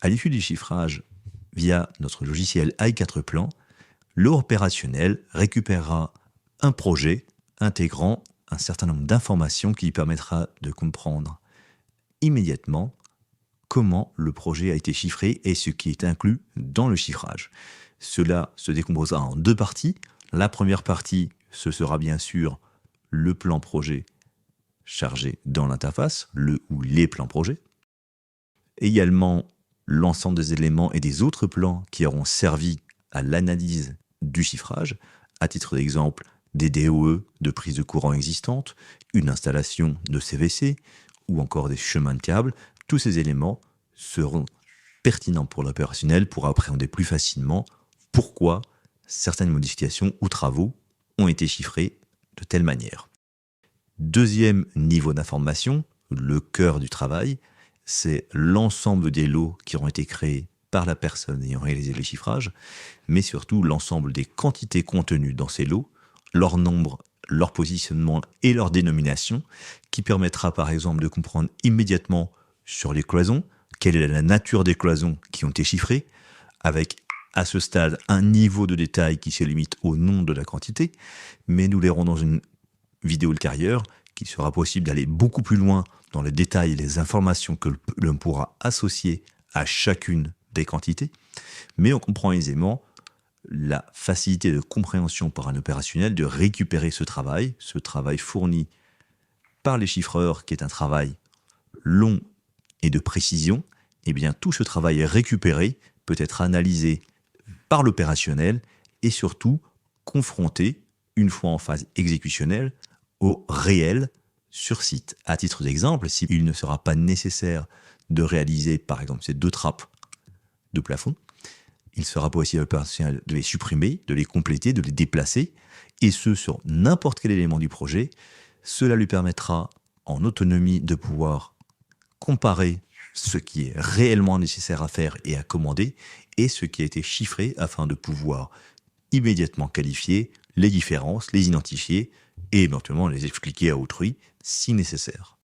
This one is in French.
À l'issue du chiffrage via notre logiciel i4Plan, l'opérationnel récupérera un projet intégrant un certain nombre d'informations qui lui permettra de comprendre immédiatement comment le projet a été chiffré et ce qui est inclus dans le chiffrage. Cela se décomposera en deux parties. La première partie, ce sera bien sûr le plan projet chargé dans l'interface, le ou les plans projet. Également, l'ensemble des éléments et des autres plans qui auront servi à l'analyse du chiffrage. À titre d'exemple, des DOE de prise de courant existantes, une installation de CVC ou encore des chemins de câbles. Tous ces éléments seront pertinents pour l'opérationnel pour appréhender plus facilement pourquoi certaines modifications ou travaux ont été chiffrés de telle manière. Deuxième niveau d'information, le cœur du travail, c'est l'ensemble des lots qui auront été créés par la personne ayant réalisé le chiffrage, mais surtout l'ensemble des quantités contenues dans ces lots, leur nombre, leur positionnement et leur dénomination, qui permettra par exemple de comprendre immédiatement sur les cloisons, quelle est la nature des cloisons qui ont été chiffrées, avec à ce stade un niveau de détail qui se limite au nom de la quantité, mais nous verrons dans une vidéo ultérieure qu'il sera possible d'aller beaucoup plus loin dans les détails et les informations que l'on pourra associer à chacune des quantités, mais on comprend aisément la facilité de compréhension par un opérationnel de récupérer ce travail fourni par les chiffreurs, qui est un travail long et de précision. Eh bien, tout ce travail récupéré peut être analysé par l'opérationnel et surtout confronté, une fois en phase exécutionnelle, au réel sur site. À titre d'exemple, s'il ne sera pas nécessaire de réaliser, par exemple, ces deux trappes de plafond, il sera possible à l'opérationnel de les supprimer, de les compléter, de les déplacer, et ce sur n'importe quel élément du projet. Cela lui permettra, en autonomie, de pouvoir comparer ce qui est réellement nécessaire à faire et à commander, et ce qui a été chiffré afin de pouvoir immédiatement qualifier les différences, les identifier, et éventuellement les expliquer à autrui si nécessaire.